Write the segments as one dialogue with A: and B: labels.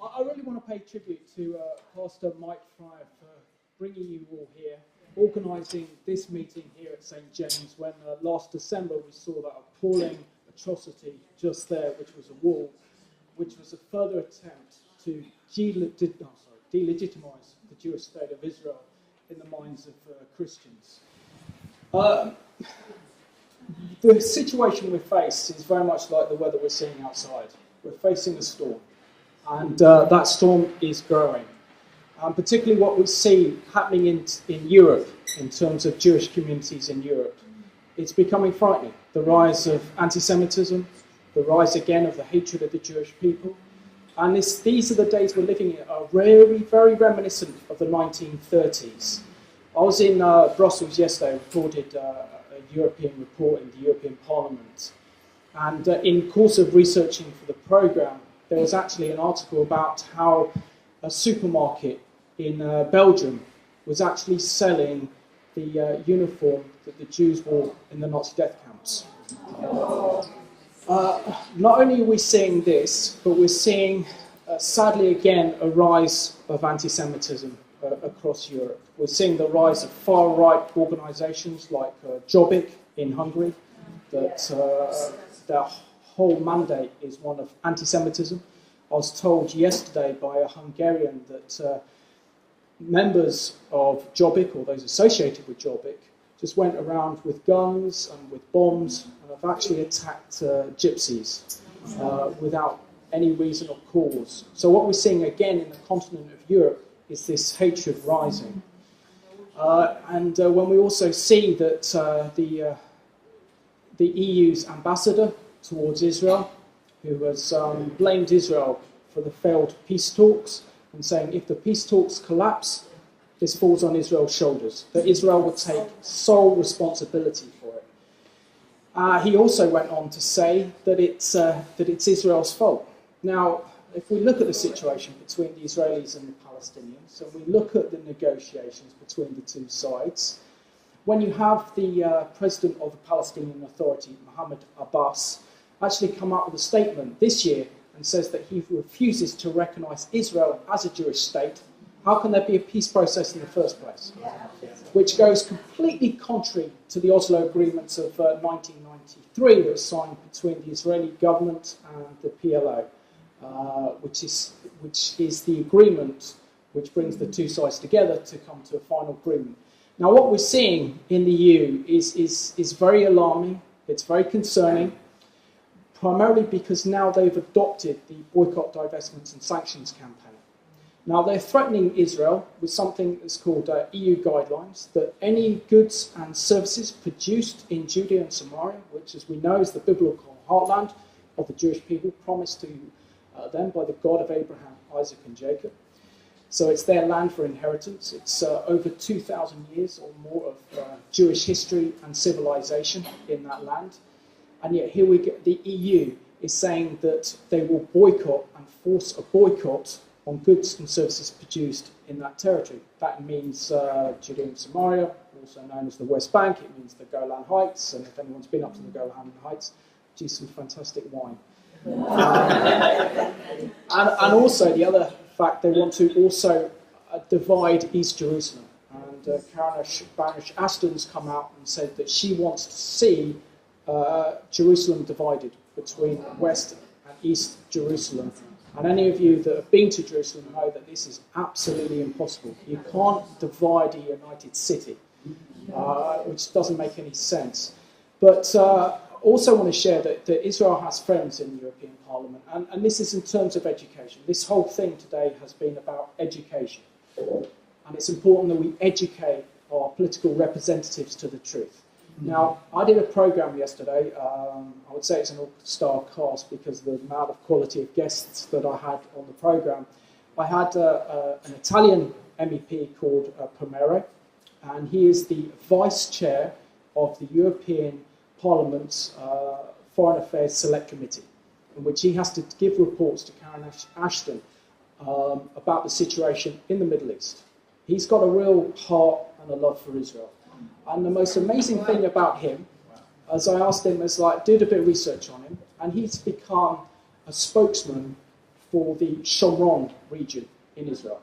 A: I really want to pay tribute to Pastor Mike Fryer for bringing you all here, organising this meeting here at St James when last December we saw that appalling atrocity just there, which was a wall, which was a further attempt to delegitimise the Jewish state of Israel in the minds of Christians. The situation we face is very much like the weather we're seeing outside. We're facing a storm, and that storm is growing. Particularly what we see happening in Europe, in terms of Jewish communities in Europe, it's becoming frightening. The rise of anti-Semitism, the rise again of the hatred of the Jewish people. And these are the days we're living in, are very, very reminiscent of the 1930s. I was in Brussels yesterday, recorded a European report in the European Parliament. And in course of researching for the programme, there was actually an article about how a supermarket in Belgium was actually selling the uniform that the Jews wore in the Nazi death camps. Not only are we seeing this, but we're seeing, sadly again, a rise of anti-Semitism across Europe. We're seeing the rise of far-right organisations like Jobbik in Hungary, that their whole mandate is one of anti-Semitism. I was told yesterday by a Hungarian that members of Jobbik, or those associated with Jobbik, just went around with guns and with bombs and have actually attacked gypsies without any reason or cause. So what we're seeing again in the continent of Europe is this hatred rising. And when we also see that the EU's ambassador towards Israel, who has blamed Israel for the failed peace talks, and saying if the peace talks collapse, this falls on Israel's shoulders, that Israel will take sole responsibility for it. He also went on to say that it's Israel's fault. Now, if we look at the situation between the Israelis and the Palestinians, and we look at the negotiations between the two sides, when you have the president of the Palestinian Authority, Mahmoud Abbas, actually come out with a statement this year and says that he refuses to recognise Israel as a Jewish state, how can there be a peace process in the first place? Which goes completely contrary to the Oslo agreements of 1993 that was signed between the Israeli government and the PLO, which is the agreement which brings the two sides together to come to a final agreement. Now, what we're seeing in the EU is very alarming, it's very concerning, primarily because now they've adopted the boycott, divestments and sanctions campaign. Now, they're threatening Israel with something that's called EU guidelines, that any goods and services produced in Judea and Samaria, which, as we know, is the biblical heartland of the Jewish people, promised to them by the God of Abraham, Isaac and Jacob. So it's their land for inheritance. It's over 2,000 years or more of Jewish history and civilization in that land. And yet here we get the EU is saying that they will boycott and force a boycott on goods and services produced in that territory. That means Judea and Samaria, also known as the West Bank. It means the Golan Heights, and if anyone's been up to the Golan Heights, produce some fantastic wine. And also the other fact, they want to also divide East Jerusalem. And Baroness Ashton's come out and said that she wants to see Jerusalem divided between West and East Jerusalem. And any of you that have been to Jerusalem know that this is absolutely impossible. You can't divide a united city, which doesn't make any sense. But also want to share that Israel has friends in the European Parliament, and this is in terms of education. This whole thing today has been about education. And it's important that we educate our political representatives to the truth. Now, I did a programme yesterday. I would say it's an all-star cast because of the amount of quality of guests that I had on the programme. I had an Italian MEP called Pomero, and he is the vice chair of the European Parliament's Foreign Affairs Select Committee, in which he has to give reports to Karen Ashton about the situation in the Middle East. He's got a real heart and a love for Israel. And the most amazing thing about him, as I asked him, is did a bit of research on him, and he's become a spokesman for the Shomron region in Israel.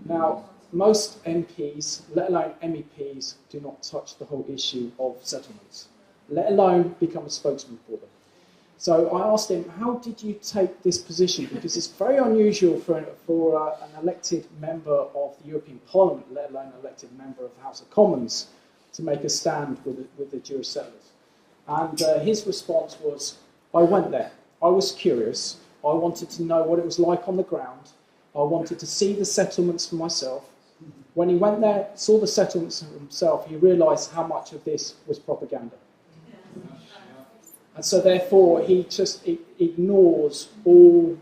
A: Now, most MPs, let alone MEPs, do not touch the whole issue of settlements, let alone become a spokesman for them. So I asked him, how did you take this position? Because it's very unusual for an elected member of the European Parliament, let alone an elected member of the House of Commons, to make a stand with the Jewish settlers. And his response was, I went there. I was curious. I wanted to know what it was like on the ground. I wanted to see the settlements for myself. When he went there, saw the settlements for himself, he realised how much of this was propaganda. And so therefore, he just ignores all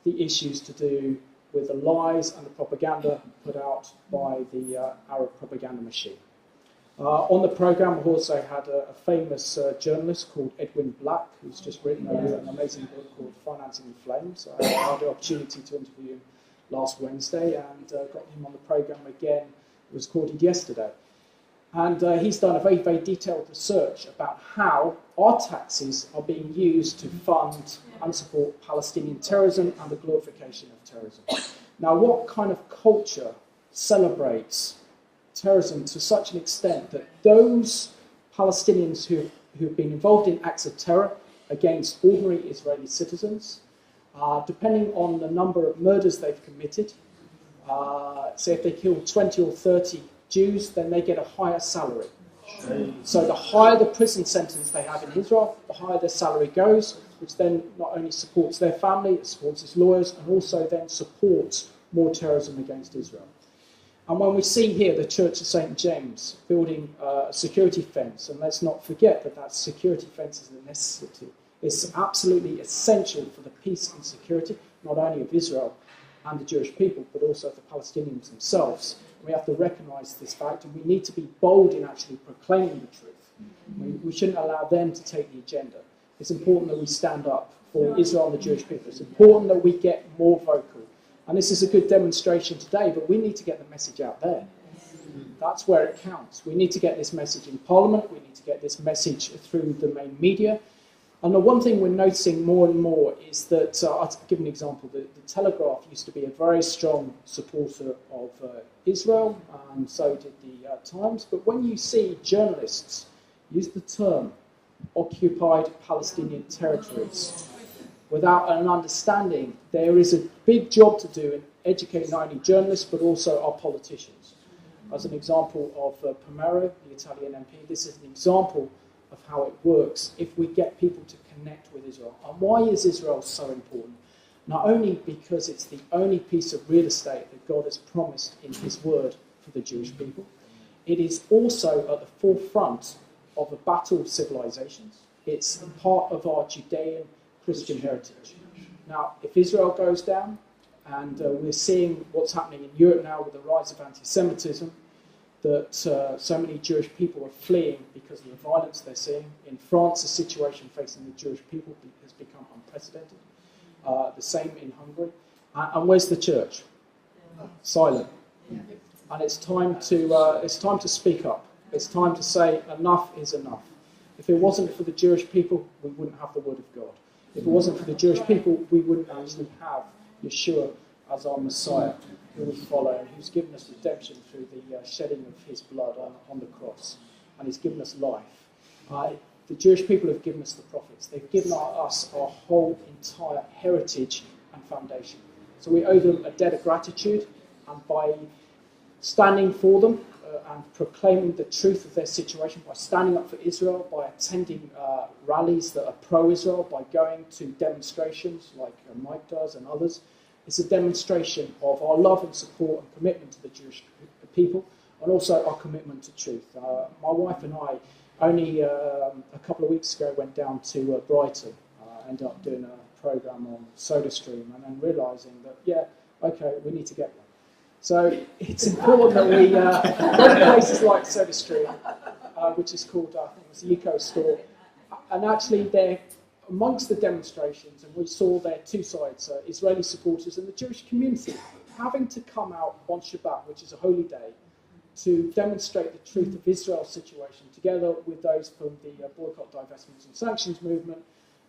A: the issues to do with the lies and the propaganda put out by the Arab propaganda machine. On the programme, we also had a famous journalist called Edwin Black, who's just written an amazing book called Financing in Flames. I had the opportunity to interview him last Wednesday and got him on the programme again. It was recorded yesterday. And he's done a very, very detailed research about how our taxes are being used to fund and support Palestinian terrorism and the glorification of terrorism. Now, what kind of culture celebrates terrorism to such an extent that those Palestinians who have been involved in acts of terror against ordinary Israeli citizens, depending on the number of murders they've committed, say if they kill 20 or 30 Jews, then they get a higher salary. So the higher the prison sentence they have in Israel, the higher their salary goes, which then not only supports their family, it supports its lawyers, and also then supports more terrorism against Israel. And when we see here the Church of St. James building a security fence, and let's not forget that that security fence is a necessity. It's absolutely essential for the peace and security, not only of Israel and the Jewish people, but also of the Palestinians themselves. We have to recognise this fact, and we need to be bold in actually proclaiming the truth. We shouldn't allow them to take the agenda. It's important that we stand up for Israel and the Jewish people. It's important that we get more vocal. And this is a good demonstration today, but we need to get the message out there. That's where it counts. We need to get this message in Parliament. We need to get this message through the main media. And the one thing we're noticing more and more is that, I'll give an example, the Telegraph used to be a very strong supporter of Israel, and so did the Times. But when you see journalists use the term occupied Palestinian territories without an understanding, there is a big job to do in educating not only journalists but also our politicians. As an example of Pomero, the Italian MP, this is an example of how it works if we get people to connect with Israel. And why is Israel so important? Not only because it's the only piece of real estate that God has promised in his word for the Jewish people, it is also at the forefront of the battle of civilizations. It's part of our Judean Christian heritage. Now, if Israel goes down, and we're seeing what's happening in Europe now with the rise of anti-Semitism, that so many Jewish people are fleeing because of the violence they're seeing. In France, the situation facing the Jewish people has become unprecedented. The same in Hungary. And where's the church? Silent. And it's time to speak up. It's time to say enough is enough. If it wasn't for the Jewish people, we wouldn't have the word of God. If it wasn't for the Jewish people, we wouldn't actually have Yeshua as our Messiah, who we follow, and who's given us redemption through the shedding of his blood on the cross, and he's given us life. The Jewish people have given us the prophets. They've given us our whole entire heritage and foundation. So we owe them a debt of gratitude, and by standing for them and proclaiming the truth of their situation, by standing up for Israel, by attending rallies that are pro-Israel, by going to demonstrations like Mike does and others, it's a demonstration of our love and support and commitment to the Jewish people, and also our commitment to truth. My wife and I only a couple of weeks ago went down to Brighton, ended up doing a programme on SodaStream, and then realising that, we need to get one. So it's important that we go to places like SodaStream, which is called, I think it was the Eco Store, and actually they're amongst the demonstrations, and we saw there two sides, Israeli supporters and the Jewish community, having to come out on Shabbat, which is a holy day, to demonstrate the truth of Israel's situation, together with those from the boycott, divestments and sanctions movement,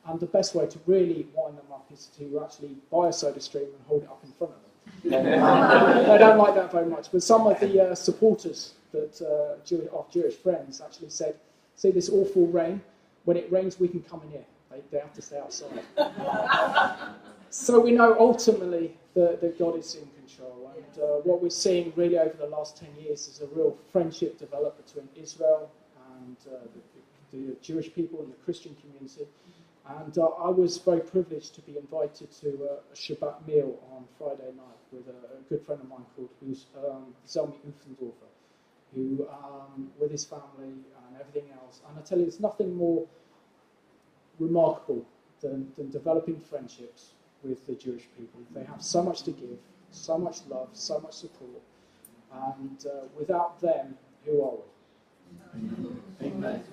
A: And the best way to really wind them up is to actually buy a soda stream and hold it up in front of them. They don't like that very much. But some of the supporters that of Jewish friends actually said, see this awful rain? When it rains, we can come in here. They have to stay outside. So we know ultimately that God is in control. And what we're seeing really over the last 10 years is a real friendship develop between Israel and the Jewish people and the Christian community. And I was very privileged to be invited to a Shabbat meal on Friday night with a good friend of mine called Zelmi Ufendorfer, who, with his family and everything else. And I tell you, there's nothing more remarkable than developing friendships with the Jewish people. They have so much to give, so much love, so much support. And without them, who are we? Amen.